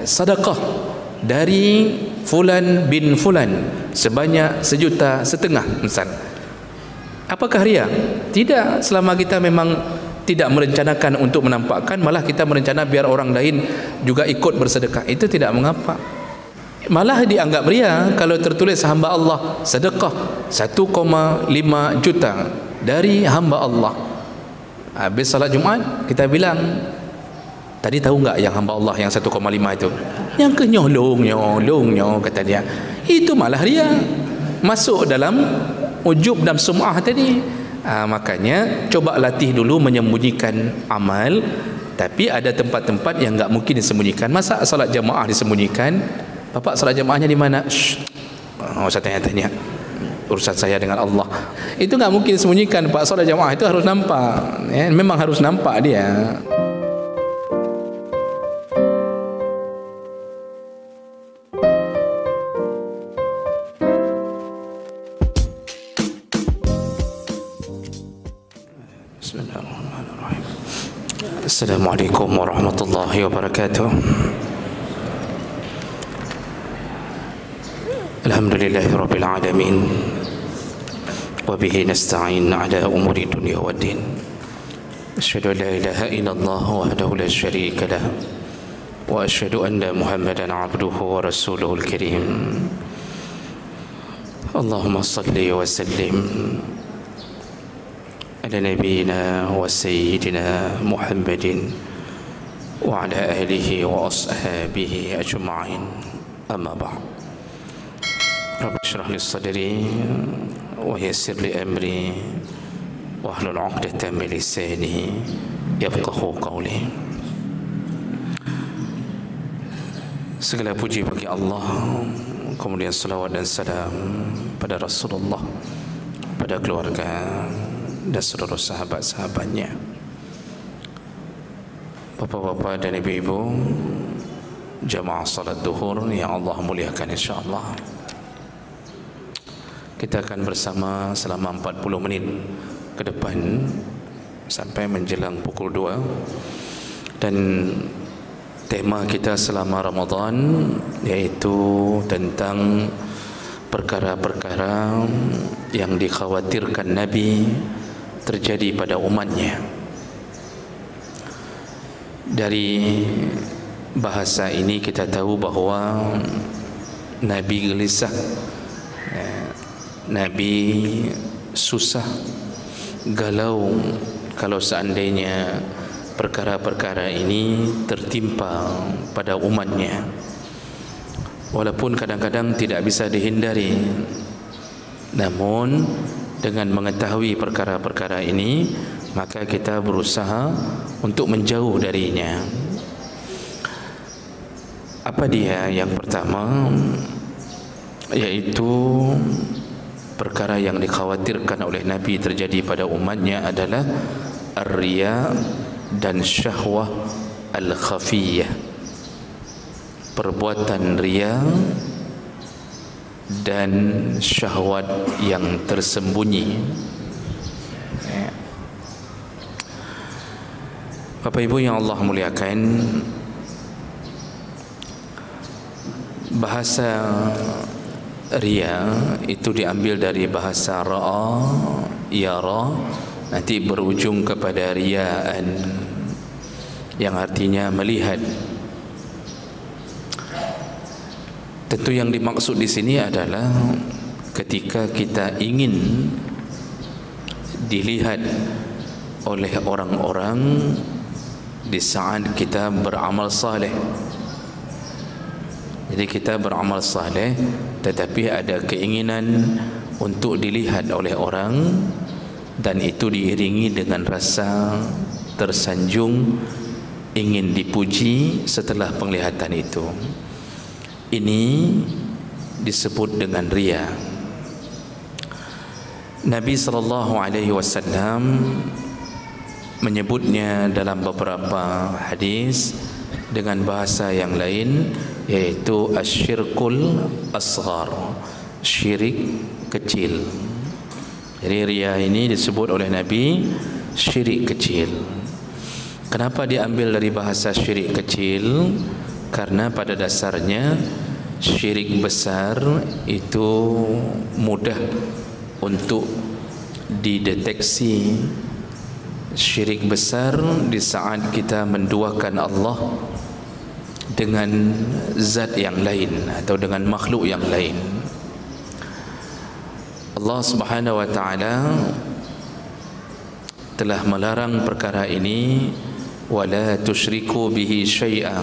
sedekah dari fulan bin fulan sebanyak 1,5 juta misal. Apakah riya? Tidak, selama kita memang tidak merencanakan untuk menampakkan, malah kita merencana biar orang lain juga ikut bersedekah, itu tidak mengapa. Malah dianggap riya kalau tertulis hamba Allah sedekah 1,5 juta dari hamba Allah. Habis salat Jumaat kita bilang, tadi tahu enggak yang hamba Allah yang 1,5 itu? Yang kenyolong kata dia. Itu malah riya. Masuk dalam ujub dan sum'ah tadi. Makanya coba latih dulu menyembunyikan amal. Tapi ada tempat-tempat yang enggak mungkin disembunyikan. Masa salat jamaah disembunyikan? Bapak salat jamaahnya di mana? Saya tanya-tanya. Urusan saya dengan Allah. Itu enggak mungkin disembunyikan. Pak, salat jamaah itu harus nampak. Memang harus nampak dia. Bismillahirrahmanirrahim. Assalamualaikum warahmatullahi wabarakatuh. Alhamdulillahirabbil alamin. Wa bihi nasta'in 'ala umuri dunya waddin. Asyhadu an la ilaha illallah wahdahu la syarika lah. Wa asyhadu anna Muhammadan 'abduhu wa rasuluhul karim. Allahumma shalli wa sallim ala nabiyyina wa sayyidina Muhammadin wa ala alihi wa ashabihi ajma'in. Amma ba'd. Rabbi shrah li sadri wa yassir li amri wahlul 'uqdatam min lisani yafqahu qawli. Segala puji bagi Allah, kemudian salawat dan salam pada Rasulullah, pada keluarga dan seluruh sahabat-sahabatnya. Bapak-bapak dan ibu-ibu jamaah salat duhur yang Allah muliakan, insyaallah kita akan bersama selama 40 menit ke depan sampai menjelang pukul 2. Dan tema kita selama Ramadan yaitu tentang perkara-perkara yang dikhawatirkan Nabi terjadi pada umatnya. Dari bahasa ini kita tahu bahawa Nabi gelisah, Nabi susah, galau kalau seandainya perkara-perkara ini tertimpa pada umatnya. Walaupun kadang-kadang tidak bisa dihindari, namun dengan mengetahui perkara-perkara ini, maka kita berusaha untuk menjauh darinya. Apa dia? Yang pertama yaitu perkara yang dikhawatirkan oleh Nabi terjadi pada umatnya adalah ar-riya dan syahwah al-khafiyah. Perbuatan riya dan syahwat yang tersembunyi. Bapak Ibu yang Allah muliakan, bahasa riya itu diambil dari bahasa ra'a, yara, nanti berujung kepada riyaan yang artinya melihat. Tentu yang dimaksud di sini adalah ketika kita ingin dilihat oleh orang-orang di saat kita beramal saleh. Jadi kita beramal saleh tetapi ada keinginan untuk dilihat oleh orang, dan itu diiringi dengan rasa tersanjung, ingin dipuji setelah penglihatan itu. Ini disebut dengan riya. Nabi SAW menyebutnya dalam beberapa hadis dengan bahasa yang lain, yaitu asyirkul asghar, syirik kecil. Jadi riya ini disebut oleh Nabi syirik kecil. Kenapa diambil dari bahasa syirik kecil? Karena pada dasarnya syirik besar itu mudah untuk dideteksi. Syirik besar di saat kita menduakan Allah dengan zat yang lain atau dengan makhluk yang lain. Allah Subhanahu wa taala telah melarang perkara ini, wala tusyriku bihi syai'a,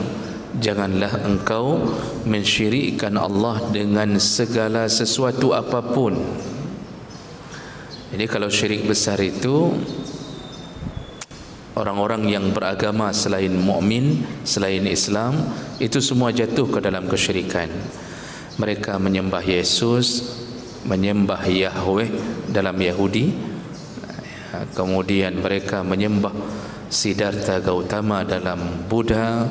janganlah engkau mensyirikkan Allah dengan segala sesuatu apapun. Jadi kalau syirik besar itu, orang-orang yang beragama selain mukmin, selain Islam, itu semua jatuh ke dalam kesyirikan. Mereka menyembah Yesus, menyembah Yahweh dalam Yahudi, kemudian mereka menyembah Siddhartha Gautama dalam Buddha,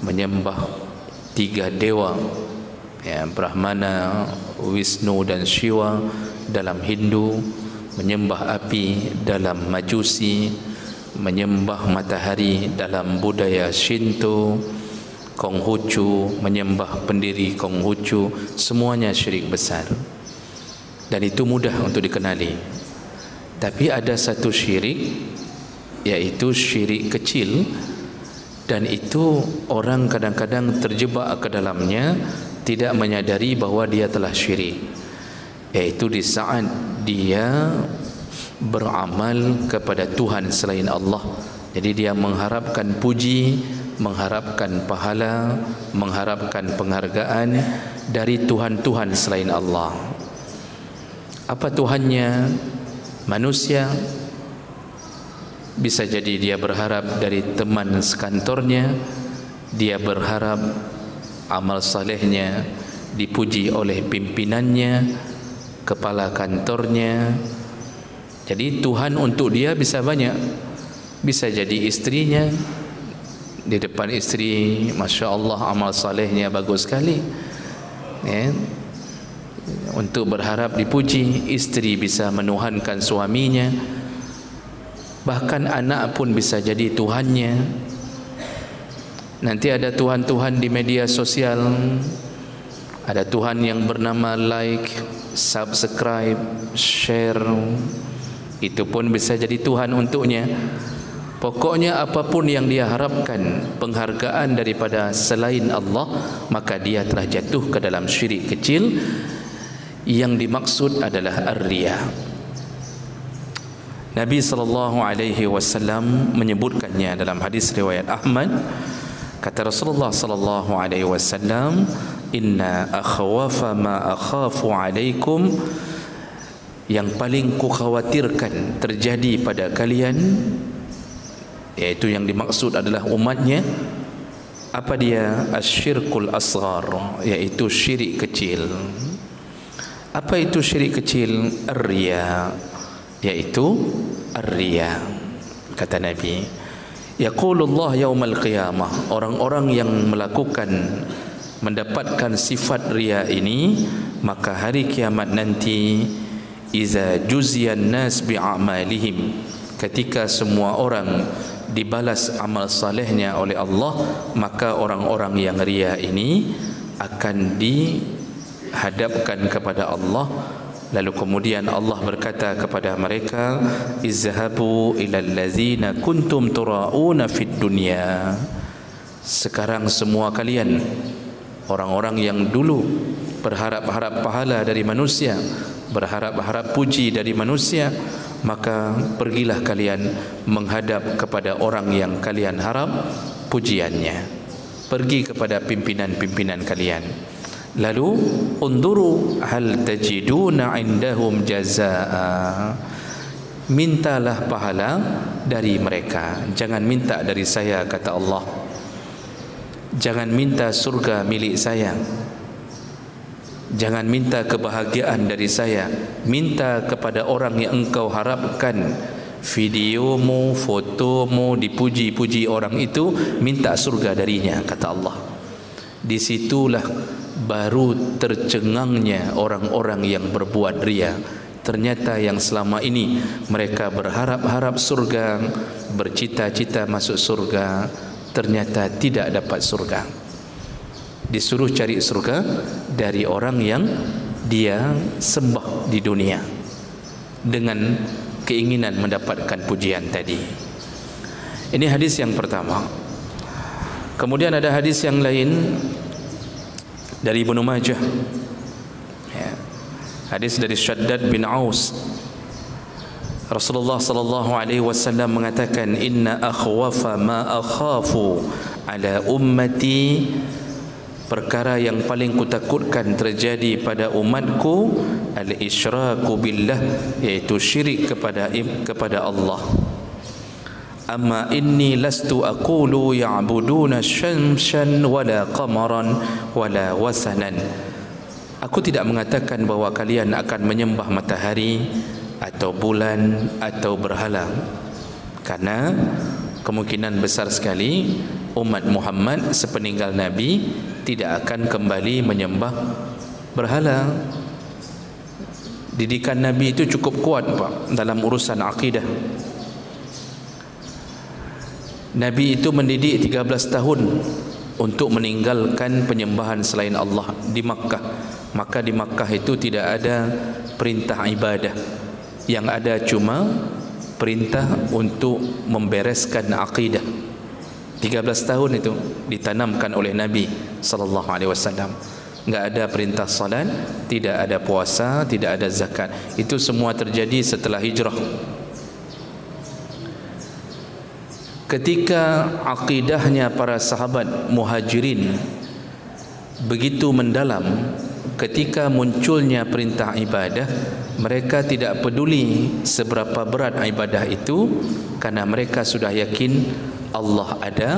menyembah 3 dewa, Brahmana, Wisnu dan Shiva dalam Hindu, menyembah api dalam Majusi, menyembah matahari dalam budaya Shinto, Konghucu, menyembah pendiri Konghucu. Semuanya syirik besar, dan itu mudah untuk dikenali. Tapi ada satu syirik, yaitu syirik kecil, dan itu orang kadang-kadang terjebak ke dalamnya, tidak menyadari bahawa dia telah syirik, yaitu di saat dia beramal kepada Tuhan selain Allah. Jadi dia mengharapkan puji, mengharapkan pahala, mengharapkan penghargaan dari Tuhan-Tuhan selain Allah. Apa Tuhannya? Manusia. Bisa jadi dia berharap dari teman sekantornya, dia berharap amal salehnya dipuji oleh pimpinannya, kepala kantornya. Jadi Tuhan untuk dia bisa banyak. Bisa jadi istrinya, di depan istri, Masya Allah amal salehnya bagus sekali, untuk berharap dipuji. Istri bisa menuhankan suaminya, bahkan anak pun bisa jadi Tuhannya. Nanti ada Tuhan-Tuhan di media sosial, ada Tuhan yang bernama like, subscribe, share. Itu pun bisa jadi Tuhan untuknya. Pokoknya apapun yang dia harapkan penghargaan daripada selain Allah, maka dia telah jatuh ke dalam syirik kecil. Yang dimaksud adalah ar-riya. Nabi SAW menyebutkannya dalam hadis riwayat Ahmad. Kata Rasulullah SAW, inna akhwafa ma akhafu alaikum, yang paling ku khawatirkan terjadi pada kalian, yaitu yang dimaksud adalah umatnya. Apa dia? Asyirkul asghar, yaitu syirik kecil. Apa itu syirik kecil? Ar-riya, yaitu ar-riya. Kata Nabi, yaqulullah yaumal qiyamah, orang-orang yang mendapatkan sifat riya ini, maka hari kiamat nanti, iza juziyan nas bi'amalihim, ketika semua orang dibalas amal salehnya oleh Allah, maka orang-orang yang riya ini akan dihadapkan kepada Allah. Lalu kemudian Allah berkata kepada mereka, izhabu ilal ladzina kuntum turauna fid dunya, sekarang semua kalian, orang-orang yang dulu berharap-harap pahala dari manusia, berharap-harap puji dari manusia, maka pergilah kalian menghadap kepada orang yang kalian harap pujiannya. Pergi kepada pimpinan-pimpinan kalian. Lalu unduru hal tajiduna indahum jazaa, mintalah pahala dari mereka, jangan minta dari saya, kata Allah. Jangan minta surga milik saya, jangan minta kebahagiaan dari saya, minta kepada orang yang engkau harapkan videomu, fotomu dipuji-puji orang itu, minta surga darinya, kata Allah. Disitulah baru tercengangnya orang-orang yang berbuat riya. Ternyata yang selama ini mereka berharap-harap surga, bercita-cita masuk surga, ternyata tidak dapat surga. disuruh cari surga dari orang yang dia sembah di dunia dengan keinginan mendapatkan pujian tadi. Ini hadis yang pertama. Kemudian ada hadis yang lain dari Ibnu Majah, ya. Hadis dari Shaddad bin Aus. Rasulullah sallallahu alaihi wasallam mengatakan, inna akhwafa ma akhafu ala ummati, perkara yang paling kutakutkan terjadi pada umatku, al-isyraku billah, yaitu syirik kepada Allah. Amma inni lastu aqulu ya'buduna syamsan wala qamaran wala wasanan. Aku tidak mengatakan bahawa kalian akan menyembah matahari atau bulan atau berhala, karena kemungkinan besar sekali umat Muhammad sepeninggal Nabi tidak akan kembali menyembah berhala. Didikan Nabi itu cukup kuat, Pak, dalam urusan akidah. Nabi itu mendidik 13 tahun untuk meninggalkan penyembahan selain Allah di Makkah. Maka di Makkah itu tidak ada perintah ibadah, yang ada cuma perintah untuk membereskan akidah. 13 tahun itu ditanamkan oleh Nabi sallallahu alaihi wasallam. Enggak ada perintah salat, tidak ada puasa, tidak ada zakat. Itu semua terjadi setelah hijrah. Ketika akidahnya para sahabat muhajirin begitu mendalam, ketika munculnya perintah ibadah, mereka tidak peduli seberapa berat ibadah itu, karena mereka sudah yakin Allah ada,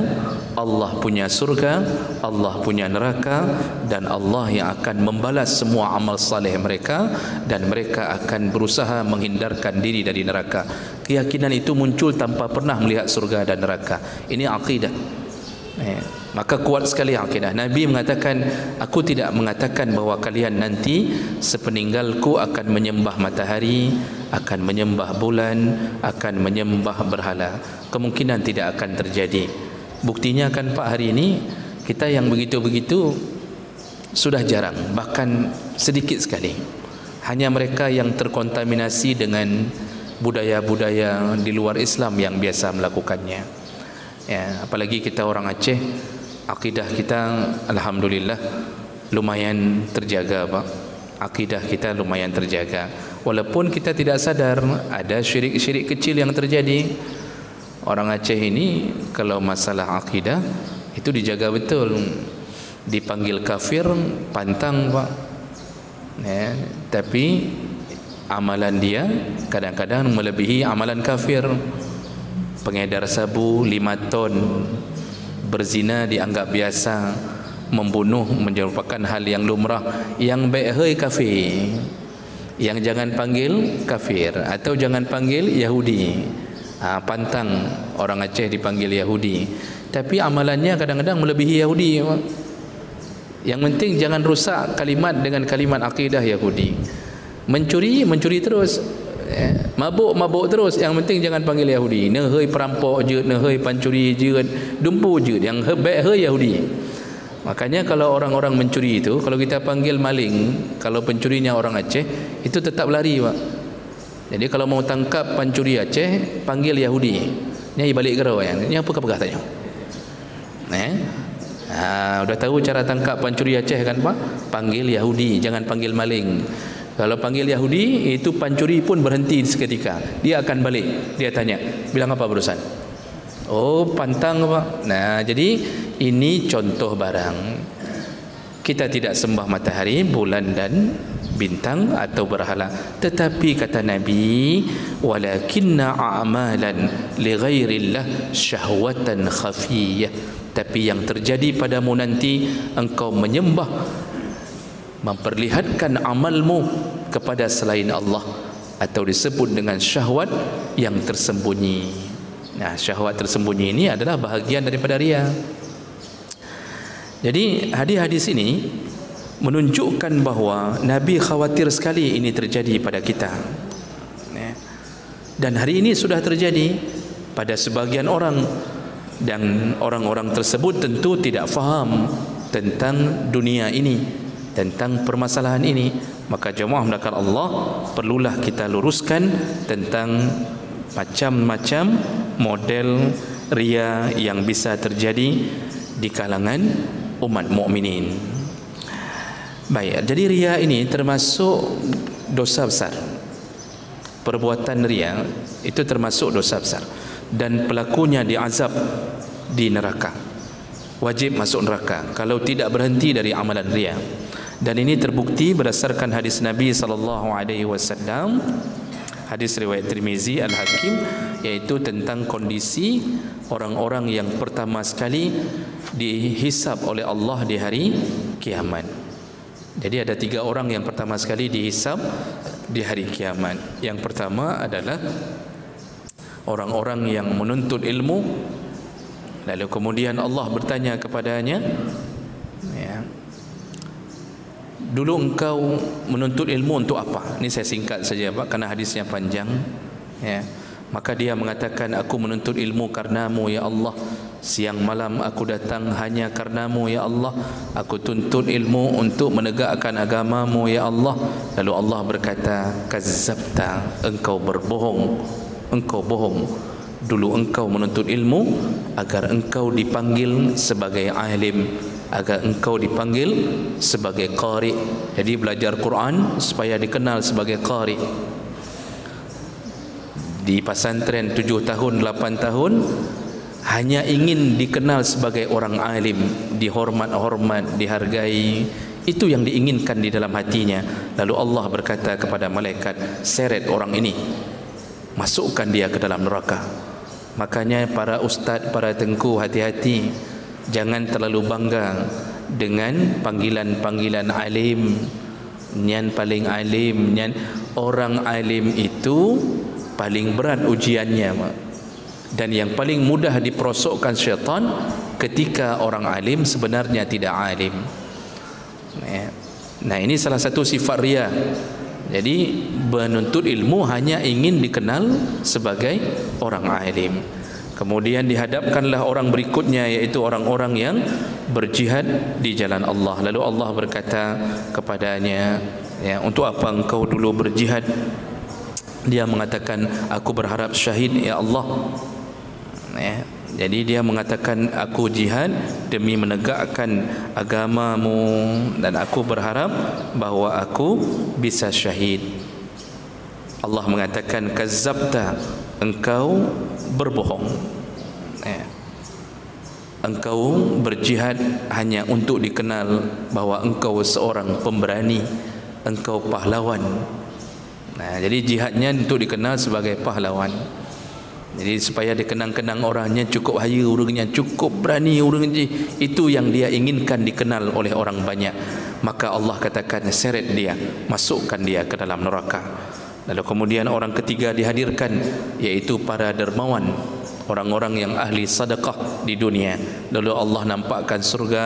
Allah punya surga, Allah punya neraka, dan Allah yang akan membalas semua amal saleh mereka, dan mereka akan berusaha menghindarkan diri dari neraka. Keyakinan itu muncul tanpa pernah melihat surga dan neraka. Ini akidah. Maka kuat sekali akidah. Nabi mengatakan, aku tidak mengatakan bahawa kalian nanti sepeninggalku akan menyembah matahari, akan menyembah bulan, akan menyembah berhala. Kemungkinan tidak akan terjadi. Buktinya kan Pak, hari ini kita yang begitu-begitu sudah jarang, bahkan sedikit sekali. Hanya mereka yang terkontaminasi dengan budaya-budaya di luar Islam yang biasa melakukannya. Ya, apalagi kita orang Aceh, akidah kita alhamdulillah lumayan terjaga, Pak. Akidah kita lumayan terjaga. Walaupun kita tidak sadar ada syirik-syirik kecil yang terjadi. Orang Aceh ini kalau masalah akidah itu dijaga betul. Dipanggil kafir pantang, Pak. Ya, tapi amalan dia kadang-kadang melebihi amalan kafir. Pengedar sabu 5 ton, berzina dianggap biasa, membunuh merupakan hal yang lumrah. Yang baik hei kafir, yang jangan panggil kafir atau jangan panggil Yahudi. Pantang orang Aceh dipanggil Yahudi, tapi amalannya kadang-kadang melebihi Yahudi. Yang penting jangan rusak kalimat dengan kalimat akidah Yahudi. Mencuri terus, mabuk terus, yang penting jangan panggil Yahudi. Nehoi perampok je, nehoi pancuri je, dumpu je, yang baik hei Yahudi. Makanya kalau orang-orang mencuri itu, kalau kita panggil maling, kalau pencurinya orang Aceh, itu tetap lari, Pak. Jadi kalau mau tangkap pencuri Aceh, panggil Yahudi. Nyai balik gerau ya. Ini apa kepegah tanya? Udah tahu cara tangkap pencuri Aceh kan, Pak? Panggil Yahudi, jangan panggil maling. Kalau panggil Yahudi, itu pencuri pun berhenti seketika. Dia akan balik. Dia tanya, bilang apa barusan? Oh, pantang, Pak. Nah, jadi ini contoh barang. Kita tidak sembah matahari, bulan dan bintang atau berhala, tetapi kata Nabi, walakinna a'malan li ghairillah syahwatan khafiyah. Tapi yang terjadi padamu nanti, engkau menyembah, memperlihatkan amalmu kepada selain Allah, atau disebut dengan syahwat yang tersembunyi. Nah, syahwat tersembunyi ini adalah bahagian daripada riya. Jadi hadis-hadis ini menunjukkan bahawa Nabi khawatir sekali ini terjadi pada kita. Dan hari ini sudah terjadi pada sebagian orang, dan orang-orang tersebut tentu tidak faham tentang dunia ini, tentang permasalahan ini, maka jemaah mendakar Allah perlulah kita luruskan tentang macam-macam model ria yang bisa terjadi di kalangan umat mukminin. Baik, jadi ria ini termasuk dosa besar. Perbuatan ria itu termasuk dosa besar dan pelakunya diazab di neraka. Wajib masuk neraka kalau tidak berhenti dari amalan ria. Dan ini terbukti berdasarkan hadis Nabi SAW, hadis riwayat Tirmizi, Al-Hakim, yaitu tentang kondisi orang-orang yang pertama sekali dihisab oleh Allah di hari kiamat. Jadi ada 3 orang yang pertama sekali dihisab di hari kiamat. Yang pertama adalah orang-orang yang menuntut ilmu, lalu kemudian Allah bertanya kepadanya, ya, dulu engkau menuntut ilmu untuk apa? Ini saya singkat saja Pak, karena hadisnya panjang, ya. Maka dia mengatakan, aku menuntut ilmu karenamu ya Allah, siang malam aku datang hanya karenamu ya Allah, aku tuntut ilmu untuk menegakkan agamamu ya Allah. Lalu Allah berkata, kazzabta, engkau berbohong, engkau bohong. Dulu engkau menuntut ilmu agar engkau dipanggil sebagai alim, agar engkau dipanggil sebagai qari. Jadi belajar Quran supaya dikenal sebagai qari. Di pesantren 7 tahun 8 tahun hanya ingin dikenal sebagai orang alim, dihormat-hormat, dihargai. Itu yang diinginkan di dalam hatinya. Lalu Allah berkata kepada malaikat, seret orang ini, masukkan dia ke dalam neraka. Makanya para ustaz, para tengku, hati-hati, jangan terlalu bangga dengan panggilan-panggilan alim. Nyan paling alim, nyan. Orang alim itu paling berat ujiannya, dan yang paling mudah diperosokkan syaitan ketika orang alim sebenarnya tidak alim. Nah, ini salah satu sifat ria. Jadi menuntut ilmu hanya ingin dikenal sebagai orang alim. Kemudian dihadapkanlah orang berikutnya, yaitu orang-orang yang berjihad di jalan Allah. Lalu Allah berkata kepadanya, ya, untuk apa engkau dulu berjihad? Dia mengatakan, aku berharap syahid ya Allah, ya. Jadi dia mengatakan, aku jihad demi menegakkan agamamu, dan aku berharap bahawa aku bisa syahid. Allah mengatakan, kazzabta, engkau berbohong, ya. Engkau berjihad hanya untuk dikenal bahawa engkau seorang pemberani, engkau pahlawan. Nah, jadi jihadnya untuk dikenal sebagai pahlawan. Jadi supaya dikenang-kenang orangnya cukup haya orangnya, cukup berani orangnya, itu yang dia inginkan dikenal oleh orang banyak. Maka Allah katakan, seret dia, masukkan dia ke dalam neraka. Lalu kemudian orang ketiga dihadirkan, yaitu para dermawan, orang-orang yang ahli sedekah di dunia. Lalu Allah nampakkan surga,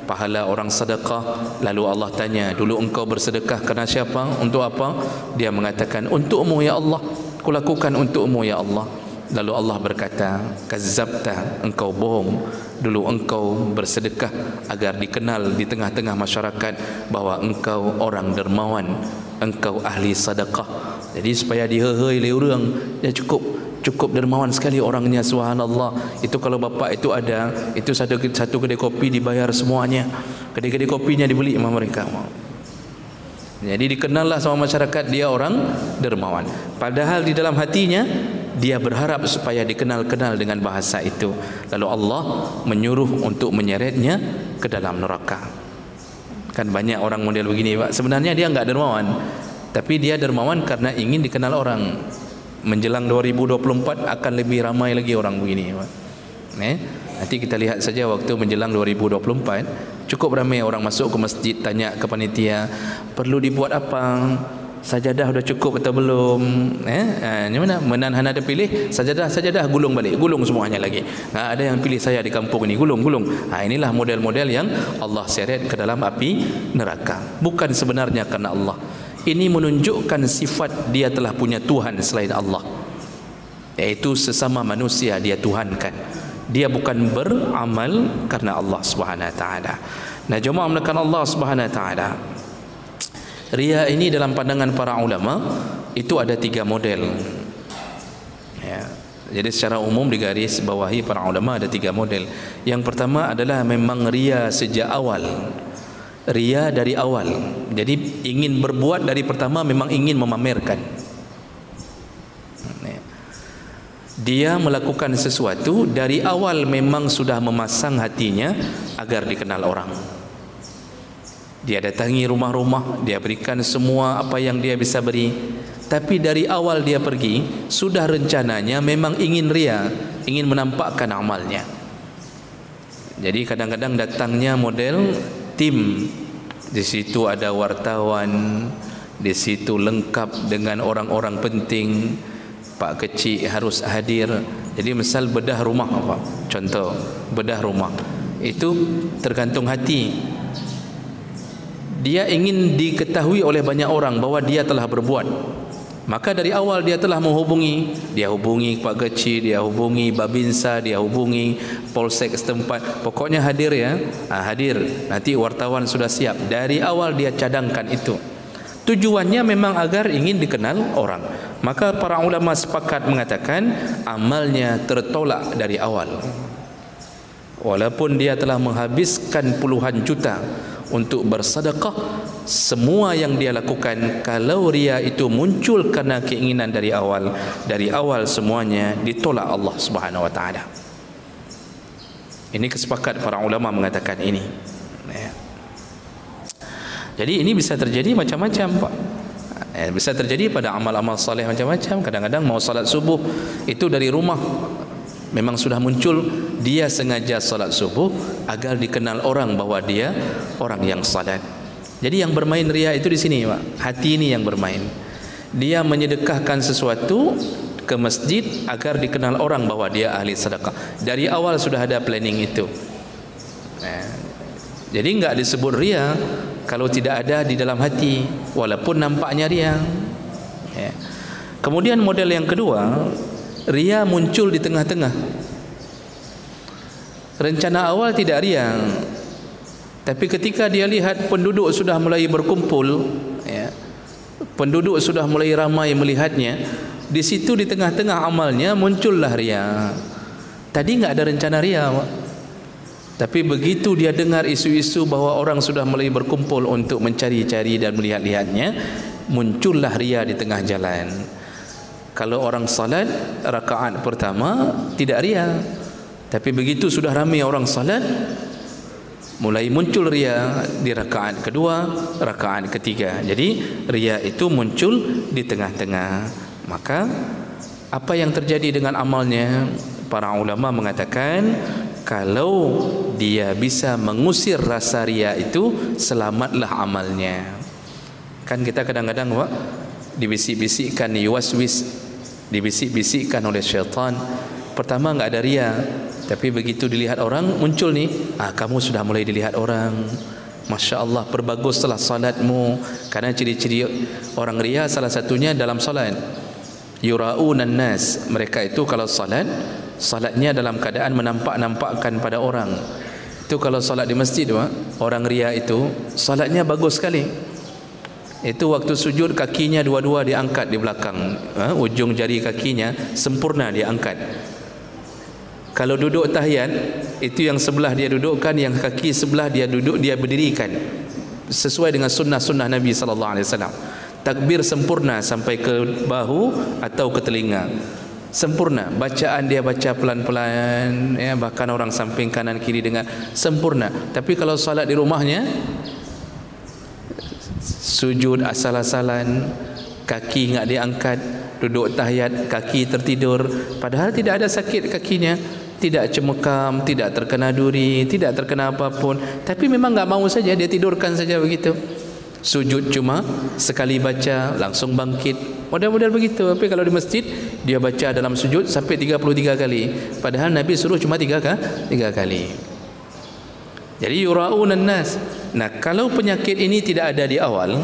pahala orang sedekah. Lalu Allah tanya, dulu engkau bersedekah kerana siapa? Untuk apa? Dia mengatakan, untukmu ya Allah, aku lakukan untukmu ya Allah. Lalu Allah berkata, kazzabta, engkau bohong. Dulu engkau bersedekah agar dikenal di tengah-tengah masyarakat bahawa engkau orang dermawan, engkau ahli sedekah. Jadi supaya dihehei oleh orang, dia cukup dermawan sekali orangnya, subhanallah. Itu kalau bapak itu ada, itu satu kedai kopi dibayar semuanya, kedai-kedai kopinya dibeli sama mereka. Jadi dikenallah sama masyarakat dia orang dermawan, padahal di dalam hatinya dia berharap supaya dikenal-kenal dengan bahasa itu. Lalu Allah menyuruh untuk menyeretnya ke dalam neraka. Kan banyak orang model begini Pak, sebenarnya dia enggak dermawan, tapi dia dermawan karena ingin dikenal orang. Menjelang 2024 akan lebih ramai lagi orang begini Pak. Nanti kita lihat saja waktu menjelang 2024, cukup ramai orang masuk ke masjid tanya ke panitia, perlu dibuat apa? Sajadah sudah cukup atau belum? Mana menan hana ada pilih sajadah gulung balik, gulung semuanya lagi. Ada yang pilih saya di kampung ini, gulung. Inilah model-model yang Allah seret ke dalam api neraka. Bukan sebenarnya karena Allah. Ini menunjukkan sifat dia telah punya Tuhan selain Allah, yaitu sesama manusia dia tuhankan. dia bukan beramal karena Allah Subhanahu wa taala. Nah, jemaah menekan Allah Subhanahu wa taala. Riya ini dalam pandangan para ulama itu ada 3 model. Ya. Jadi secara umum digaris bawahi para ulama ada 3 model. Yang pertama adalah memang riya sejak awal. Riya dari awal. Jadi ingin berbuat dari pertama memang ingin memamerkan. Dia melakukan sesuatu dari awal memang sudah memasang hatinya agar dikenal orang. Dia datangi rumah-rumah, dia berikan semua apa yang dia bisa beri. Tapi dari awal dia pergi, sudah rencananya memang ingin riya, ingin menampakkan amalnya. Jadi kadang-kadang datangnya model tim. Di situ ada wartawan, di situ lengkap dengan orang-orang penting. Pak kecil harus hadir. Jadi misal bedah rumah apa? Contoh, bedah rumah. Itu tergantung hati. Dia ingin diketahui oleh banyak orang bahwa dia telah berbuat. Maka dari awal dia telah menghubungi. Dia hubungi Pak Kecil, dia hubungi Babinsa, dia hubungi Polsek setempat. Pokoknya hadir ya. Hadir. Nanti wartawan sudah siap. Dari awal dia cadangkan itu. Tujuannya memang agar ingin dikenal orang. Maka para ulama sepakat mengatakan amalnya tertolak dari awal. Walaupun dia telah menghabiskan puluhan juta untuk bersedekah, semua yang dia lakukan kalau riya itu muncul karena keinginan dari awal semuanya ditolak Allah Subhanahu wa taala. Ini kesepakatan para ulama mengatakan ini. Jadi ini bisa terjadi macam-macam, Pak. Bisa terjadi pada amal-amal saleh macam-macam. Kadang-kadang mau salat subuh itu dari rumah memang sudah muncul, dia sengaja salat subuh agar dikenal orang bahwa dia orang yang salat. Jadi yang bermain riya itu di sini, Pak. Hati ini yang bermain. Dia menyedekahkan sesuatu ke masjid agar dikenal orang bahwa dia ahli sedekah. Dari awal sudah ada planning itu. Jadi enggak disebut riya kalau tidak ada di dalam hati, walaupun nampaknya riya. Kemudian model yang kedua, riya muncul di tengah-tengah. Rencana awal tidak riya, tapi ketika dia lihat penduduk sudah mulai berkumpul, penduduk sudah mulai ramai melihatnya, di situ di tengah-tengah amalnya muncullah riya. Tadi enggak ada rencana riya, tapi begitu dia dengar isu-isu bahwa orang sudah mulai berkumpul untuk mencari-cari dan melihat-lihatnya, muncullah riya di tengah jalan. Kalau orang salat rakaat pertama tidak riya, tapi begitu sudah ramai orang salat mulai muncul riya di rakaat kedua, rakaat ketiga. Jadi riya itu muncul di tengah-tengah. Maka apa yang terjadi dengan amalnya? Para ulama mengatakan kalau dia bisa mengusir rasa riya itu, selamatlah amalnya. Kan kita kadang-kadang, Pak, dibisik-bisikkan, dibisik-bisikkan oleh syaitan. Pertama enggak ada riya, tapi begitu dilihat orang muncul nih, kamu sudah mulai dilihat orang. Masya Allah, perbaguslah salatmu. Karena ciri-ciri orang riya salah satunya dalam salat, yura'unan nas. Mereka itu kalau salatnya dalam keadaan menampak-nampakkan pada orang. Itu kalau salat di masjid, orang riya itu salatnya bagus sekali. Itu waktu sujud kakinya dua-dua diangkat di belakang, ujung jari kakinya sempurna diangkat. Kalau duduk tahiyat, itu yang sebelah dia dudukkan, yang kaki sebelah dia duduk, dia berdirikan sesuai dengan sunnah-sunnah Nabi SAW. Takbir sempurna sampai ke bahu atau ke telinga, sempurna. Bacaan dia baca pelan-pelan, bahkan orang samping kanan kiri dengar, sempurna. Tapi kalau salat di rumahnya, sujud asal-asalan, kaki enggak diangkat, duduk tahiyat kaki tertidur, padahal tidak ada sakit kakinya, tidak cemekam, tidak terkena duri, tidak terkena apapun, tapi memang enggak mau saja, dia tidurkan saja begitu. Sujud cuma sekali baca langsung bangkit, model-model begitu. Tapi kalau di masjid dia baca dalam sujud sampai 33 kali, padahal Nabi suruh cuma 3 kali. Jadi yura'unan nas. Nah, kalau penyakit ini tidak ada di awal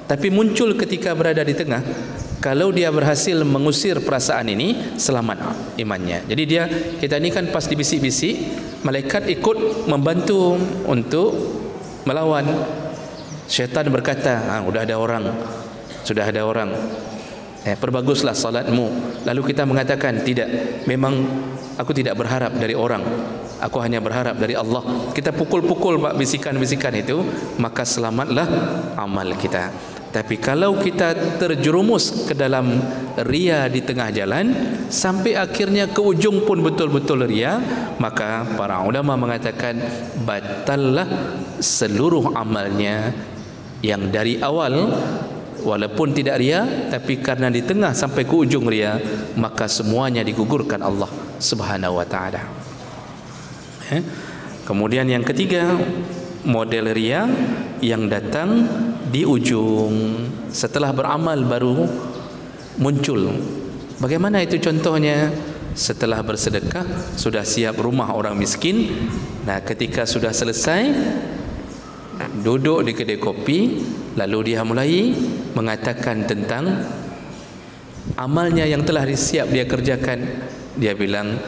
tapi muncul ketika berada di tengah, Kalau dia berhasil mengusir perasaan ini, selamat imannya. Jadi kita ni kan pas dibisik-bisik, malaikat ikut membantu untuk melawan. Syaitan berkata, sudah ada orang, perbaguslah salatmu. Lalu kita mengatakan, tidak, memang aku tidak berharap dari orang, aku hanya berharap dari Allah. Kita pukul-pukul bisikan-bisikan itu, maka selamatlah amal kita. Tapi kalau kita terjerumus ke dalam ria di tengah jalan sampai akhirnya ke ujung pun betul-betul ria, maka para ulama mengatakan batallah seluruh amalnya yang dari awal. Walaupun tidak ria, tapi karena di tengah sampai ke ujung ria, maka semuanya digugurkan Allah Subhanahu wa ta'ala. Kemudian yang ketiga, model ria yang datang di ujung, setelah beramal baru muncul. Bagaimana itu contohnya? Setelah bersedekah, sudah siap rumah orang miskin. Nah, ketika sudah selesai, duduk di kedai kopi, lalu dia mulai mengatakan tentang amalnya yang telah siap dia kerjakan. Dia bilang,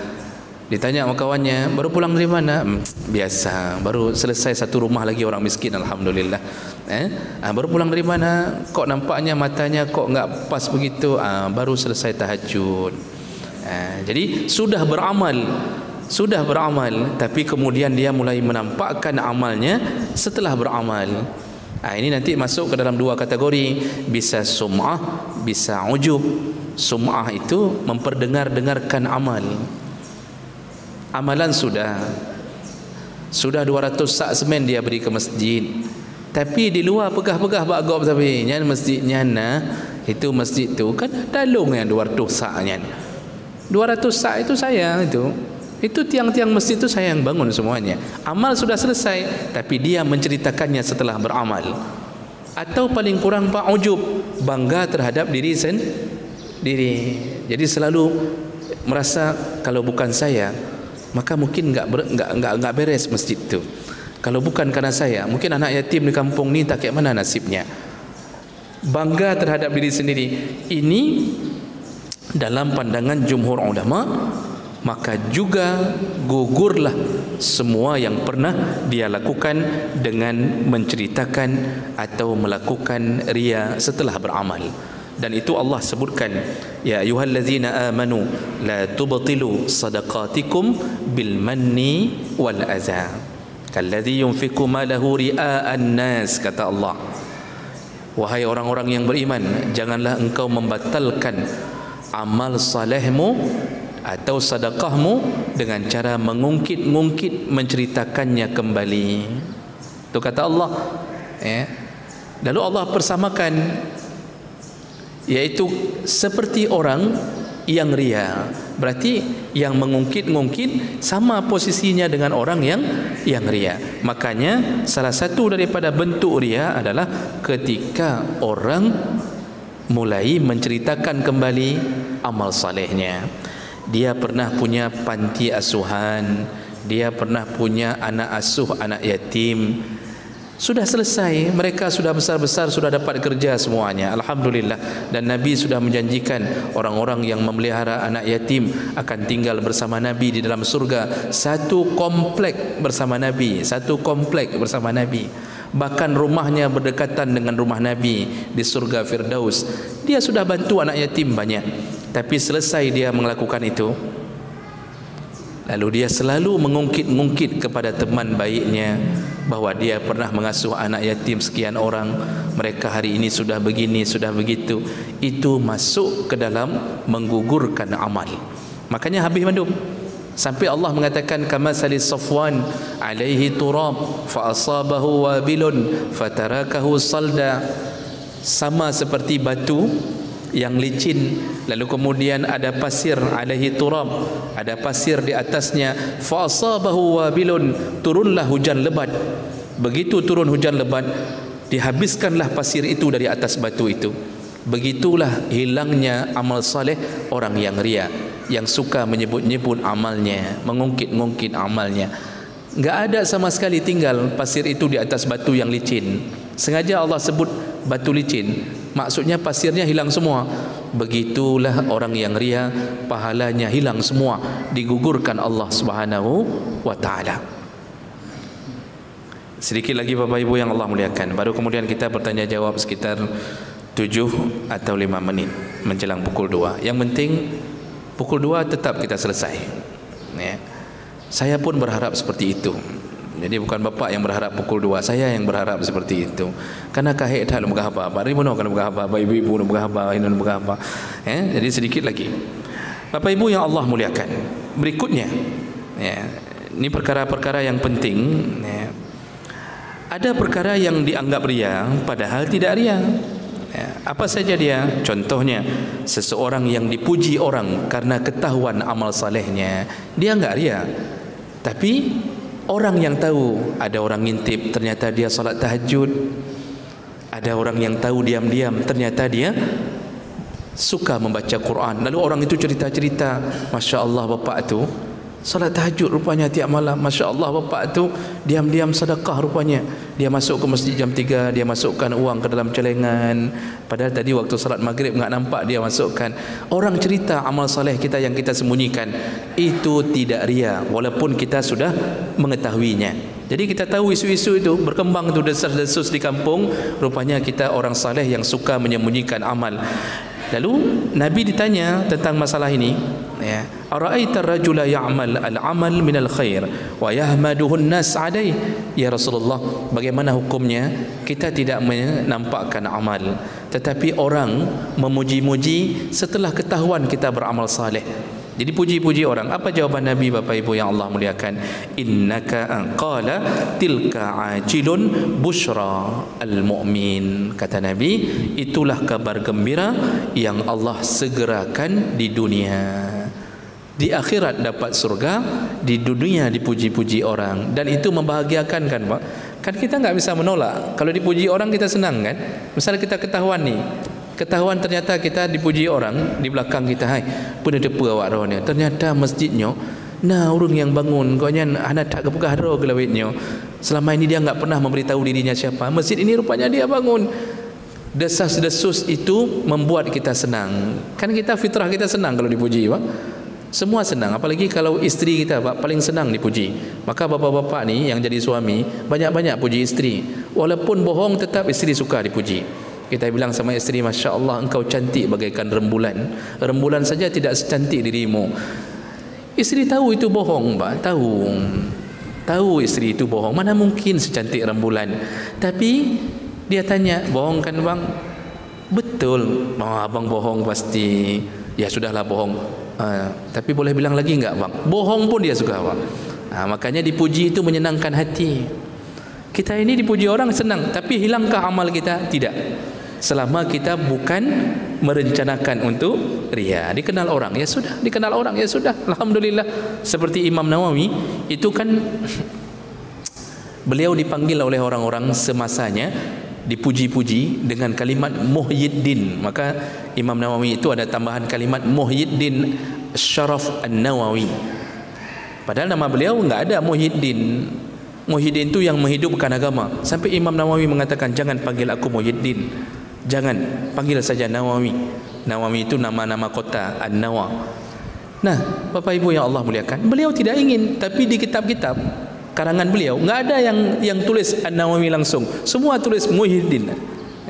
ditanya sama kawannya, baru pulang dari mana? Biasa, baru selesai satu rumah lagi orang miskin, alhamdulillah. Baru pulang dari mana? Kok nampaknya matanya kok enggak pas begitu? Baru selesai tahajud. Jadi sudah beramal, tapi kemudian dia mulai menampakkan amalnya setelah beramal. Ini nanti masuk ke dalam dua kategori, bisa sum'ah, bisa ujub. Sum'ah itu memperdengar-dengarkan amal. Amalan sudah 200 sak semen dia beri ke masjid, tapi di luar pegah-pegah bagop tapi nyan masjidnya itu masjid tu kan dalung yang 200 sak nyan. 200 sak itu saya itu tiang-tiang masjid itu saya yang bangun semuanya. Amal sudah selesai, tapi dia menceritakannya setelah beramal. Atau paling kurang pak ujub, bangga terhadap diri sendiri. Jadi selalu merasa kalau bukan saya, maka mungkin enggak beres masjid itu. Kalau bukan karena saya, mungkin anak yatim di kampung ni tak kayak mana nasibnya. Bangga terhadap diri sendiri. Ini dalam pandangan jumhur ulama, maka juga gugurlah semua yang pernah dia lakukan dengan menceritakan atau melakukan ria setelah beramal. Dan itu Allah sebutkan, ya ayyuhallazina amanu la tubtilu sadaqatikum bil manni wal adza kalladzi yunfiqu malahu ria'an nas, kata Allah. Wahai orang-orang yang beriman, janganlah engkau membatalkan amal salehmu atau sedekahmu dengan cara mengungkit-ungkit menceritakannya kembali. Itu kata Allah. Lalu Allah persamakan, yaitu seperti orang yang ria. Berarti yang mengungkit-ungkit sama posisinya dengan orang yang ria. Makanya salah satu daripada bentuk ria adalah ketika orang mulai menceritakan kembali amal salehnya. Dia pernah punya panti asuhan, dia pernah punya anak asuh, anak yatim. Sudah selesai, mereka sudah besar-besar, sudah dapat kerja semuanya, alhamdulillah. Dan Nabi sudah menjanjikan orang-orang yang memelihara anak yatim akan tinggal bersama Nabi di dalam surga, satu komplek bersama Nabi. Bahkan rumahnya berdekatan dengan rumah Nabi di surga Firdaus. Dia sudah bantu anak yatim banyak, tapi selesai dia melakukan itu, lalu dia selalu mengungkit-ungkit kepada teman baiknya bahawa dia pernah mengasuh anak yatim sekian orang, mereka hari ini sudah begini, sudah begitu. Itu masuk ke dalam menggugurkan amal. Makanya habis mandum, sampai Allah mengatakan kamatsali Safwan alaihi turab fa asabahu wabilun fatarakahu salda. Sama seperti batu yang licin, lalu kemudian ada pasir, alaihi turab, ada pasir di atasnya, fa asabahu wabilun, turunlah hujan lebat. Begitu turun hujan lebat, dihabiskanlah pasir itu dari atas batu itu. Begitulah hilangnya amal saleh orang yang ria, yang suka menyebut-nyebut amalnya, mengungkit-ungkit amalnya. Enggak ada sama sekali tinggal pasir itu di atas batu yang licin. Sengaja Allah sebut batu licin, maksudnya pasirnya hilang semua. begitulah orang yang ria, pahalanya hilang semua, digugurkan Allah Subhanahu wa taala. Sedikit lagi Bapak Ibu yang Allah muliakan, baru kemudian kita bertanya jawab sekitar 7 atau 5 menit menjelang pukul 2. Yang penting pukul 2 tetap kita selesai, ya. Saya pun berharap seperti itu. Jadi bukan Bapak yang berharap pukul 2, saya yang berharap seperti itu. Karena kahit dah lumgah apa, ribuno kan lumgah apa, ibu-ibu lumgah apa, ini lumgah apa. Jadi sedikit lagi. Bapak Ibu yang Allah muliakan, berikutnya, ya, ini perkara-perkara yang penting, ya. Ada perkara yang dianggap ria padahal tidak ria, ya. Apa saja dia? Contohnya, seseorang yang dipuji orang karena ketahuan amal salehnya, dia enggak ria. Tapi orang yang tahu, ada orang ngintip ternyata dia salat tahajud, ada orang yang tahu diam-diam ternyata dia suka membaca Quran, lalu orang itu cerita-cerita, Masya Allah bapak itu salat tahajud rupanya tiap malam, Masya Allah bapak tu diam-diam sedekah rupanya, dia masuk ke masjid jam 3, dia masukkan uang ke dalam celengan, padahal tadi waktu salat maghrib enggak nampak dia masukkan. Orang cerita amal saleh kita yang kita sembunyikan, itu tidak ria walaupun kita sudah mengetahuinya. Jadi kita tahu isu-isu itu berkembang tu desas-desus di kampung, rupanya kita orang saleh yang suka menyembunyikan amal. Lalu Nabi ditanya tentang masalah ini, ya, ara'aita ar-rajula ya'mal al-amal min al-khair wa yahmaduhu an-nas 'alayh, ya Rasulullah, bagaimana hukumnya kita tidak menampakkan amal tetapi orang memuji-muji setelah ketahuan kita beramal saleh. Jadi puji-puji orang. Apa jawaban Nabi Bapak Ibu yang Allah muliakan? Innaka qala tilka ajilun busyra al-mu'min. Kata Nabi, itulah kabar gembira yang Allah segerakan di dunia. Di akhirat dapat surga, di dunia dipuji-puji orang, dan itu membahagiakan kan Pak? Kan kita enggak bisa menolak. Kalau dipuji orang kita senang kan? Misalnya kita ketahuan nih, ketahuan ternyata kita dipuji orang di belakang kita, hai pun ada apa awak roh ni, ternyata masjidnya nah orang yang bangun koknya anak tak kepegah roh gelawitnya, selama ini dia enggak pernah memberitahu dirinya siapa, masjid ini rupanya dia bangun. Desas-desus itu membuat kita senang. Kan kita fitrah kita senang kalau dipuji Pak. Semua senang, apalagi kalau isteri kita Pak paling senang dipuji. Maka bapak-bapak ni yang jadi suami banyak-banyak puji isteri. Walaupun bohong tetap isteri suka dipuji. Kita bilang sama isteri, Masya Allah engkau cantik bagaikan rembulan. Rembulan saja tidak secantik dirimu. Isteri tahu itu bohong Pak, tahu isteri itu bohong, mana mungkin secantik rembulan. Tapi dia tanya, bohong kan bang? Betul, abang bohong pasti. Ya sudahlah bohong. Tapi boleh bilang lagi enggak bang? Bohong pun dia suka Bang. Makanya dipuji itu menyenangkan hati. Kita ini dipuji orang senang, tapi hilangkah amal kita? Tidak. Selama kita bukan merencanakan untuk ria. Dikenal orang, ya sudah. Dikenal orang, ya sudah. Alhamdulillah. Seperti Imam Nawawi, itu kan beliau dipanggil oleh orang-orang semasanya, dipuji-puji dengan kalimat Muhyiddin. Maka Imam Nawawi itu ada tambahan kalimat Muhyiddin Syaraf An-Nawawi. Padahal nama beliau enggak ada Muhyiddin. Muhyiddin itu yang menghidupkan agama. Sampai Imam Nawawi mengatakan, jangan panggil aku Muhyiddin, jangan, panggil saja Nawawi. Nawawi itu nama-nama kota, An-Nawa. Nah Bapak Ibu yang Allah muliakan, beliau tidak ingin, tapi di kitab-kitab karangan beliau enggak ada yang tulis An-Nawawi langsung, semua tulis Muhyiddin,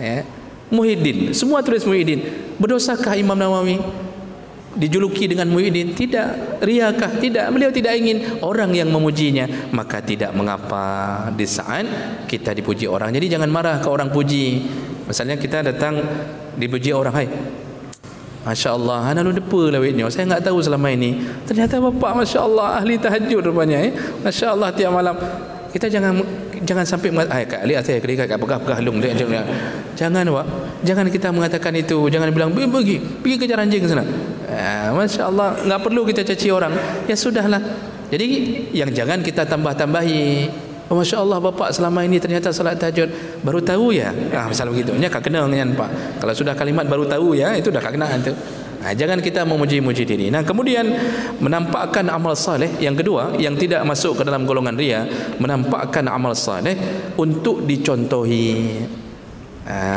ya. Muhyiddin, semua tulis Muhyiddin. Berdosakah Imam Nawawi dijuluki dengan Muhyiddin? Tidak. Riyakah? Tidak. Beliau tidak ingin orang yang memujinya. Maka tidak mengapa di saat kita dipuji orang. Jadi jangan marah ke orang puji. Misalnya kita datang dipuji orang, hai Masya Allah, ana lu depa lawitnya, saya enggak tahu selama ini. Ternyata bapak Masya Allah ahli tahajud rupanya, Masya Allah tiap malam. Kita jangan sampai kak lihat saya kedekat kat pegah-pegah lung dia. Jangan Pak. Jangan kita mengatakan itu. Jangan bilang pergi kejar anjing sana. Masya Allah, enggak perlu kita caci orang. Ya sudahlah. Jadi yang jangan kita tambah-tambahi. Oh, Masya Allah bapak selama ini ternyata salat tahajud, baru tahu ya. Misalnya begitu. Nya kak kena kan Pak. Kalau sudah kalimat baru tahu ya, itu dah kak kena tu. Jangan kita memuji-muji diri. Nah, kemudian menampakkan amal saleh yang kedua yang tidak masuk ke dalam golongan ria, menampakkan amal saleh untuk dicontohi.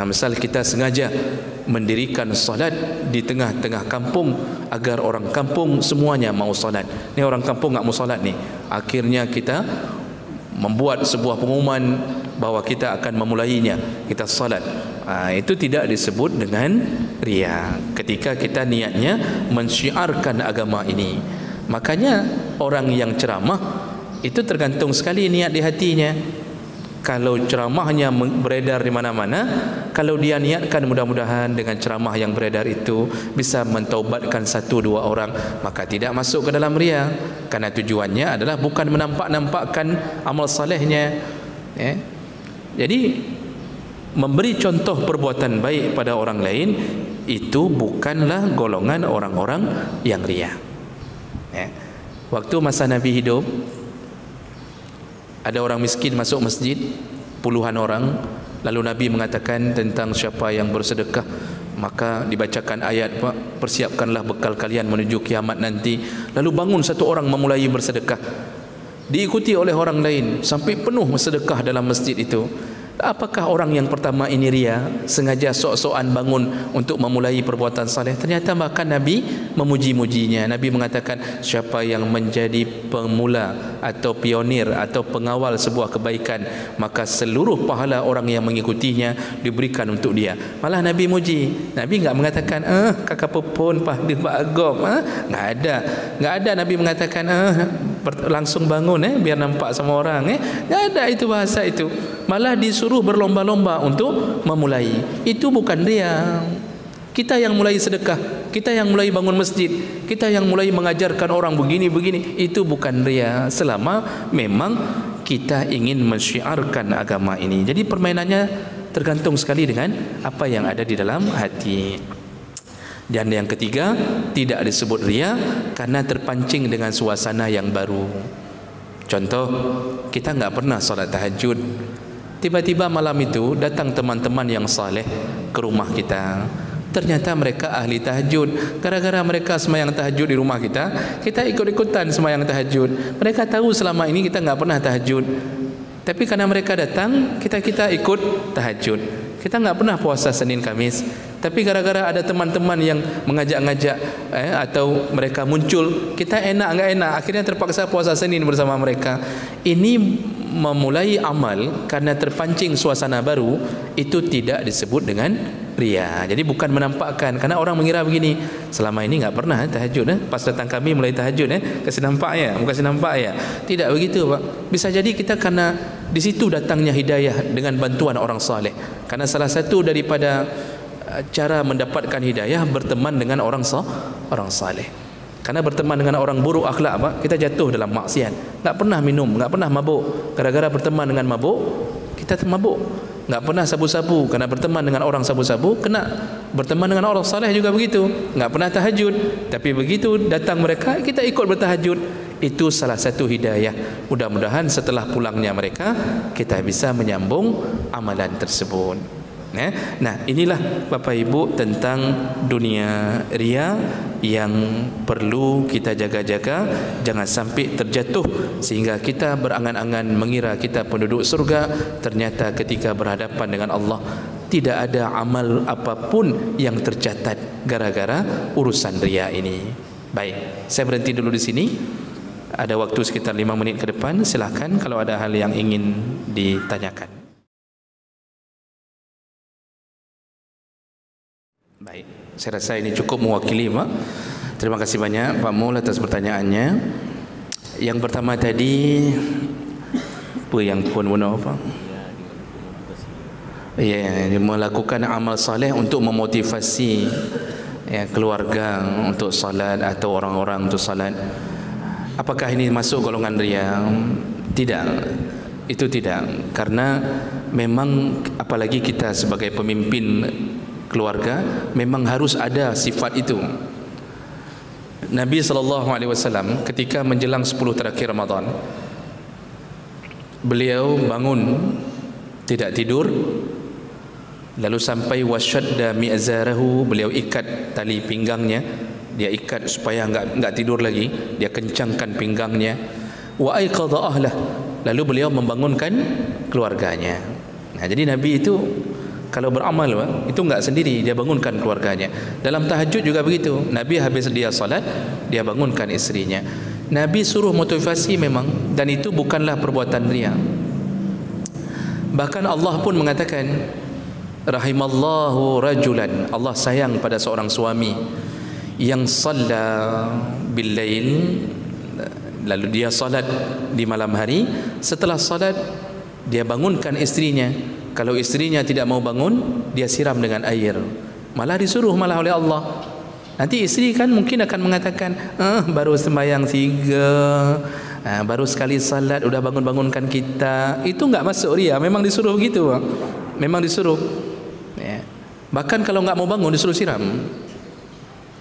Misal kita sengaja mendirikan solat di tengah-tengah kampung agar orang kampung semuanya mau solat. Ni orang kampung tak mau solat ni. Akhirnya kita membuat sebuah pengumuman bahawa kita akan memulainya, kita solat. Itu tidak disebut dengan riya ketika kita niatnya mensyiarkan agama ini. Makanya orang yang ceramah itu tergantung sekali niat di hatinya. Kalau ceramahnya beredar di mana-mana, kalau dia niatkan mudah-mudahan dengan ceramah yang beredar itu bisa mentaubatkan 1-2 orang, maka tidak masuk ke dalam riya. Karena tujuannya adalah bukan menampak-nampakkan amal salehnya. Jadi memberi contoh perbuatan baik pada orang lain itu bukanlah golongan orang-orang yang riya. Waktu masa Nabi hidup, ada orang miskin masuk masjid, puluhan orang. Lalu Nabi mengatakan tentang siapa yang bersedekah, maka dibacakan ayat, persiapkanlah bekal kalian menuju kiamat nanti. Lalu bangun satu orang memulai bersedekah, diikuti oleh orang lain sampai penuh sedekah dalam masjid itu. Apakah orang yang pertama ini riya, sengaja sok-sokan bangun untuk memulai perbuatan saleh? Ternyata bahkan Nabi memuji-mujinya. Nabi mengatakan siapa yang menjadi pemula atau pionir atau pengawal sebuah kebaikan, maka seluruh pahala orang yang mengikutinya diberikan untuk dia. Malah Nabi muji. Nabi enggak mengatakan kakak pepun pahdi bagom, enggak ada Nabi mengatakan langsung bangun biar nampak sama orang, enggak ada itu bahasa itu. Malah disuruh berlomba-lomba untuk memulai. Itu bukan riya. Kita yang mulai sedekah, kita yang mulai bangun masjid, kita yang mulai mengajarkan orang begini-begini, itu bukan riya selama memang kita ingin mensyiarkan agama ini. Jadi permainannya tergantung sekali dengan apa yang ada di dalam hati. Dan yang ketiga, tidak disebut riya karena terpancing dengan suasana yang baru. Contoh, kita enggak pernah solat tahajud. Tiba-tiba malam itu datang teman-teman yang saleh ke rumah kita. Ternyata mereka ahli tahajud. Gara-gara mereka sembahyang tahajud di rumah kita, kita ikut-ikutan sembahyang tahajud. Mereka tahu selama ini kita enggak pernah tahajud, tapi karena mereka datang, kita ikut tahajud. Kita enggak pernah puasa Senin Kamis, tapi gara-gara ada teman-teman yang mengajak-ngajak atau mereka muncul, kita enggak enak, akhirnya terpaksa puasa Senin bersama mereka. Ini memulai amal karena terpancing suasana baru, itu tidak disebut dengan riya. Jadi bukan menampakkan, karena orang mengira begini, selama ini enggak pernah tahajud, pas datang kami mulai tahajud, kasi nampak ya, bukan nampak ya. Tidak begitu, Pak. Bisa jadi kita karena di situ datangnya hidayah dengan bantuan orang saleh. Karena salah satu daripada cara mendapatkan hidayah berteman dengan orang saleh. Karena berteman dengan orang buruk akhlak, Pak, kita jatuh dalam maksiat. Enggak pernah minum, enggak pernah mabuk. Gara-gara berteman dengan mabuk, kita mabuk. Enggak pernah sabu-sabu, karena berteman dengan orang sabu-sabu kena. Berteman dengan orang saleh juga begitu. Enggak pernah tahajud, tapi begitu datang mereka, kita ikut bertahajud. Itu salah satu hidayah. Mudah-mudahan setelah pulangnya mereka, kita bisa menyambung amalan tersebut. Nah, inilah Bapak Ibu tentang dunia riya yang perlu kita jaga-jaga, jangan sampai terjatuh sehingga kita berangan-angan mengira kita penduduk surga, ternyata ketika berhadapan dengan Allah tidak ada amal apapun yang tercatat gara-gara urusan riya ini. Baik, saya berhenti dulu di sini. Ada waktu sekitar 5 menit ke depan, silakan kalau ada hal yang ingin ditanyakan. Baik, saya rasa ini cukup mewakili, Pak. Terima kasih banyak Pak Mul atas pertanyaannya. Yang pertama tadi apa yang pun apa? Ya, melakukan amal saleh untuk memotivasi keluarga untuk salat atau orang-orang untuk salat. Apakah ini masuk golongan riya? Tidak. Itu tidak, karena memang apalagi kita sebagai pemimpin keluarga memang harus ada sifat itu. Nabi SAW ketika menjelang 10 terakhir Ramadan, beliau bangun tidak tidur, lalu sampai wasyadda mi'zarahu, beliau ikat tali pinggangnya, dia ikat supaya enggak tidur lagi, dia kencangkan pinggangnya. Wa aiqadha ahlah, lalu beliau membangunkan keluarganya. Nah, jadi Nabi itu Kalau beramal itu enggak sendiri, dia bangunkan keluarganya. Dalam tahajud juga begitu. Nabi habis dia salat, dia bangunkan isterinya. Nabi suruh motivasi memang, dan itu bukanlah perbuatan riya. Bahkan Allah pun mengatakan, rahimallahu rajulan, Allah sayang pada seorang suami yang salla bil lail, lalu dia salat di malam hari. Setelah salat dia bangunkan isterinya. Kalau isterinya tidak mau bangun, dia siram dengan air. Malah disuruh malah oleh Allah. Nanti isteri kan mungkin akan mengatakan, baru sembahyang 3, baru sekali salat udah bangunkan kita. Itu enggak masuk riya, memang disuruh begitu, memang disuruh. Ya. Bahkan kalau enggak mau bangun disuruh siram.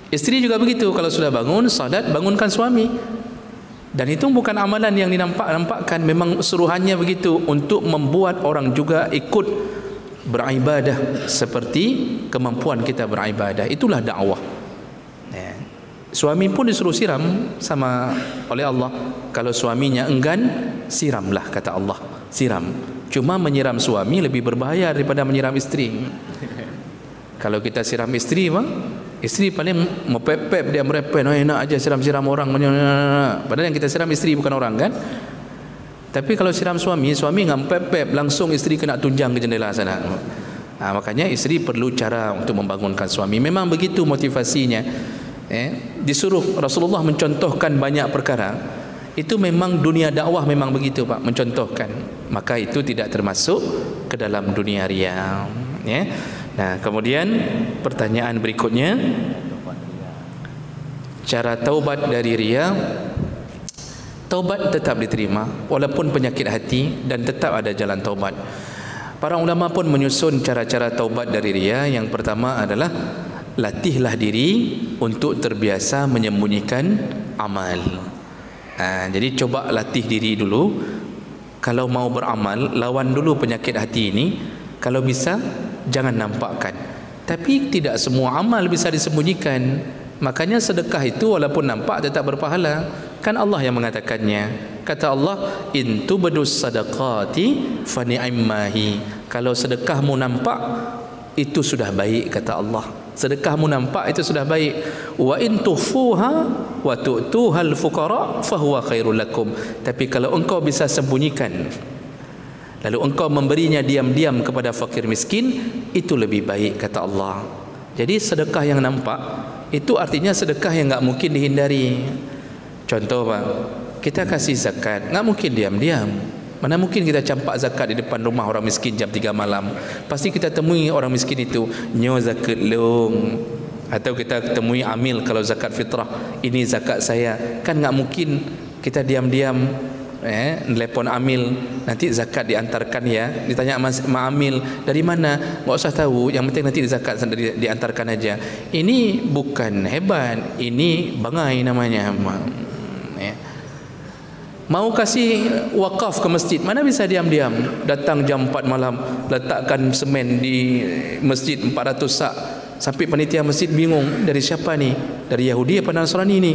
Isteri juga begitu, kalau sudah bangun salat, bangunkan suami. Dan itu bukan amalan yang dinampakkan, memang suruhannya begitu untuk membuat orang juga ikut beribadah seperti kemampuan kita beribadah. Itulah dakwah. Ya. Suami pun disuruh siram sama oleh Allah. Kalau suaminya enggan, siramlah kata Allah. Siram. Cuma menyiram suami lebih berbahaya daripada menyiram isteri. Kalau kita siram isteri, isteri paling mepep-pep, dia merepen, enak aja siram-siram orang. Padahal yang kita siram isteri bukan orang kan. Tapi kalau siram suami ngempep-pep, langsung isteri kena tunjang ke jendela sana. Makanya isteri perlu cara untuk membangunkan suami. Memang begitu motivasinya. Disuruh Rasulullah mencontohkan banyak perkara. Itu memang dunia dakwah memang begitu Pak, mencontohkan. Maka itu tidak termasuk ke dalam dunia riya. Ya. Nah, kemudian pertanyaan berikutnya, cara taubat dari riya. Taubat tetap diterima walaupun penyakit hati, dan tetap ada jalan taubat. Para ulama pun menyusun cara-cara taubat dari riya. Yang pertama adalah latihlah diri untuk terbiasa menyembunyikan amal. Jadi coba latih diri dulu. Kalau mau beramal, lawan dulu penyakit hati ini. Kalau bisa, jangan nampakkan. Tapi tidak semua amal bisa disembunyikan. Makanya sedekah itu walaupun nampak tetap berpahala. Kan Allah yang mengatakannya. Kata Allah, in tubdus sadaqati fa ni'ammahi. Kalau sedekahmu nampak, itu sudah baik kata Allah. Sedekahmu nampak itu sudah baik. Wa in tukhfuha wa tu'tuhal fuqara fa huwa khairul lakum. Tapi kalau engkau bisa sembunyikan, lalu engkau memberinya diam-diam kepada fakir miskin, itu lebih baik kata Allah. Jadi sedekah yang nampak itu artinya sedekah yang enggak mungkin dihindari. Contoh Pak, kita kasih zakat, enggak mungkin diam-diam. Mana mungkin kita campak zakat di depan rumah orang miskin jam 3 malam. Pasti kita temui orang miskin itu, nyo zakat long. Atau kita temui amil kalau zakat fitrah, ini zakat saya. Kan enggak mungkin kita diam-diam telepon amil, nanti zakat diantarkan ya. Ditanya Mak Amil, dari mana? Enggak usah tahu, yang penting nanti zakat diantarkan aja. Ini bukan hebat, ini bangai namanya. Mau kasih wakaf ke masjid, mana bisa diam-diam? Datang jam 4 malam, letakkan semen di masjid 400 sak. Sampai panitia masjid bingung, dari siapa ni? Dari Yahudi apa Nasrani ni?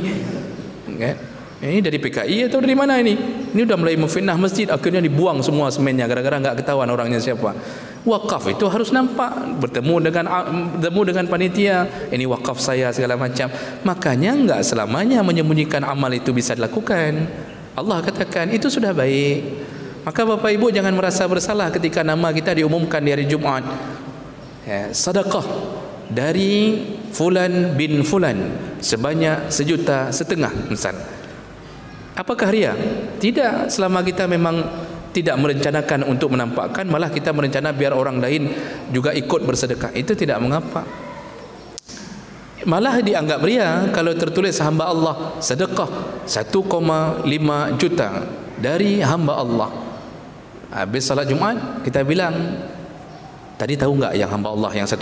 Ini dari PKI atau dari mana ini? Ini sudah mulai memfitnah masjid, akhirnya dibuang semua semennya gara-gara enggak ketahuan orangnya siapa. Wakaf itu harus nampak, bertemu dengan panitia, ini wakaf saya segala macam. Makanya enggak selamanya menyembunyikan amal itu bisa dilakukan. Allah katakan itu sudah baik. Maka Bapak Ibu jangan merasa bersalah ketika nama kita diumumkan di hari Jumaat. Sedekah dari fulan bin fulan sebanyak 1,5 juta misal. Apakah riya? Tidak, selama kita memang tidak merencanakan untuk menampakkan, malah kita merencana biar orang lain juga ikut bersedekah, itu tidak mengapa. Malah dianggap riya kalau tertulis hamba Allah sedekah 1,5 juta dari hamba Allah. Habis salat Jumaat kita bilang, tadi tahu enggak yang hamba Allah yang 1,5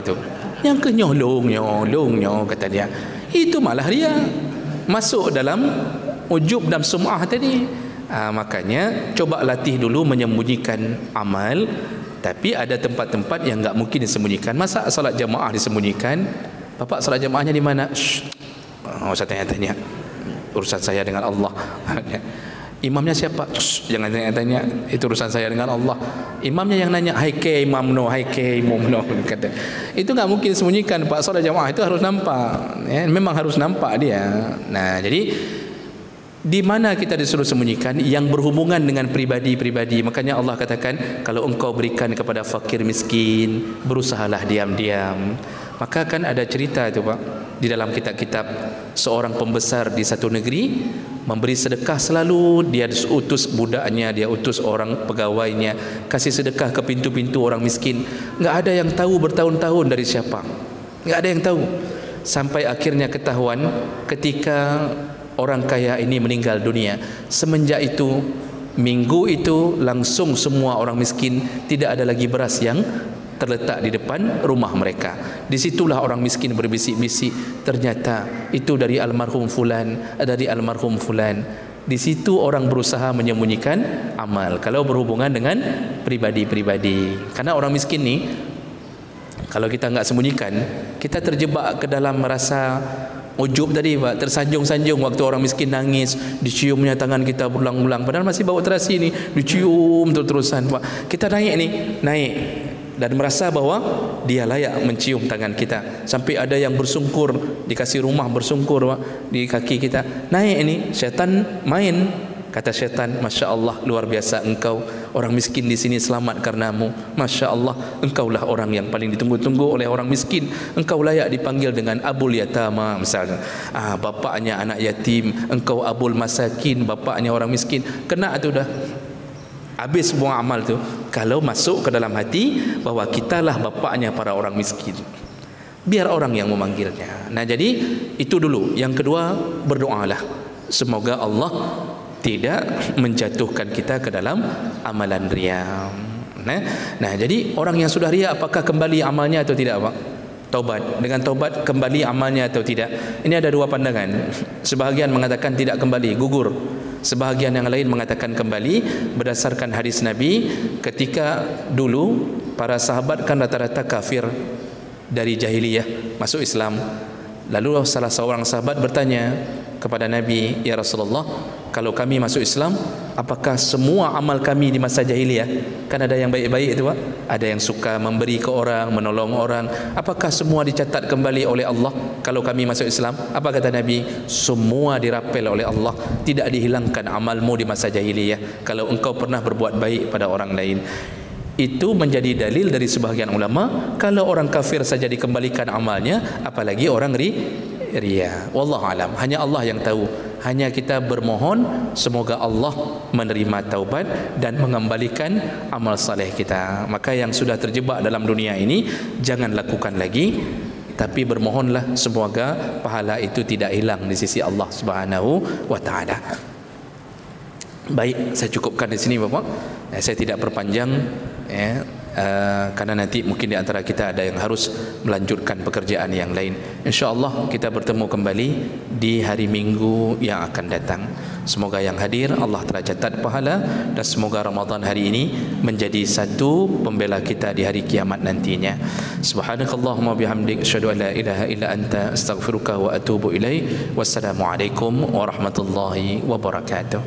itu? Yang kenyolong kata dia. Itu malah riya. Masuk dalam ujub dan sum'ah tadi. Makanya coba latih dulu menyembunyikan amal. Tapi ada tempat-tempat yang enggak mungkin disembunyikan. Masa salat jamaah disembunyikan? Bapak salat jamaahnya di mana? Saya tanya-tanya. Urusan saya dengan Allah. Imamnya siapa? Jangan tanya, itu urusan saya dengan Allah. Imamnya yang nanya, hai ke imam no, hai ke imam no, kata. Itu nggak mungkin sembunyikan. Pak solat jamaah itu harus nampak, ya, memang harus nampak dia. Nah, jadi di mana kita disuruh sembunyikan? Yang berhubungan dengan pribadi-pribadi. Makanya Allah katakan, kalau engkau berikan kepada fakir miskin, berusahalah diam-diam. Maka kan ada cerita itu Pak, di dalam kitab-kitab, seorang pembesar di satu negeri memberi sedekah selalu. Dia utus budaknya, dia utus orang pegawainya kasih sedekah ke pintu-pintu orang miskin. Nggak ada yang tahu bertahun-tahun dari siapa, nggak ada yang tahu. Sampai akhirnya ketahuan ketika orang kaya ini meninggal dunia. Semenjak itu, minggu itu langsung semua orang miskin tidak ada lagi beras yang terletak di depan rumah mereka. Disitulah orang miskin berbisik-bisik, ternyata itu dari almarhum fulan, dari almarhum fulan. Di situ orang berusaha menyembunyikan amal kalau berhubungan dengan pribadi-pribadi. Karena orang miskin ni, kalau kita enggak sembunyikan, kita terjebak ke dalam rasa ujub tadi Pak, tersanjung-sanjung waktu orang miskin nangis, diciumnya tangan kita berulang-ulang, padahal masih bawa terasi ni, dicium terus-terusan Pak. Kita naik ni, naik dan merasa bahwa dia layak mencium tangan kita. Sampai ada yang bersungkur, dikasih rumah bersungkur Pak, di kaki kita. Naik ini, syaitan main. Kata syaitan, Masya Allah, luar biasa engkau, orang miskin di sini selamat karenamu. Masya Allah, engkaulah orang yang paling ditunggu-tunggu oleh orang miskin. Engkau layak dipanggil dengan Abul Yatama misalnya. Bapaknya anak yatim, engkau Abul Masakin, bapaknya orang miskin. Kena tu dah. Habis semua amal tu kalau masuk ke dalam hati bahwa kitalah bapaknya para orang miskin. Biar orang yang memanggilnya. Nah, jadi itu dulu. Yang kedua, berdoalah semoga Allah tidak menjatuhkan kita ke dalam amalan riya. Nah, jadi orang yang sudah riya apakah kembali amalnya atau tidak Pak? Taubat. Dengan taubat kembali amalnya atau tidak? Ini ada dua pandangan. Sebahagian mengatakan tidak kembali, gugur. Sebahagian yang lain mengatakan kembali berdasarkan hadis Nabi ketika dulu para sahabat kan rata-rata kafir dari jahiliyah masuk Islam. Lalu salah seorang sahabat bertanya kepada Nabi, ya Rasulullah, kalau kami masuk Islam, apakah semua amal kami di masa jahiliyah? Kan ada yang baik-baik itu Pak, ada yang suka memberi ke orang, menolong orang, apakah semua dicatat kembali oleh Allah kalau kami masuk Islam? Apa kata Nabi? Semua dirapel oleh Allah, tidak dihilangkan amalmu di masa jahiliyah kalau engkau pernah berbuat baik pada orang lain. Itu menjadi dalil dari sebahagian ulama, kalau orang kafir saja dikembalikan amalnya, apalagi orang riya. Wallahu alam, hanya Allah yang tahu. Hanya kita bermohon semoga Allah menerima taubat dan mengembalikan amal saleh kita. Maka yang sudah terjebak dalam dunia ini jangan lakukan lagi, tapi bermohonlah semoga pahala itu tidak hilang di sisi Allah Subhanahu wa taala. Baik, saya cukupkan di sini Bapak. Saya tidak perpanjang ya. Karena nanti mungkin di antara kita ada yang harus melanjutkan pekerjaan yang lain. InsyaAllah kita bertemu kembali di hari Minggu yang akan datang. Semoga yang hadir Allah telah catat pahala, dan semoga Ramadan hari ini menjadi satu pembela kita di hari kiamat nantinya. Subhanakallahumma bihamdik, asyhadu an la ilaha illa anta, astaghfiruka wa atubu ilaik. Wassalamualaikum warahmatullahi wabarakatuh.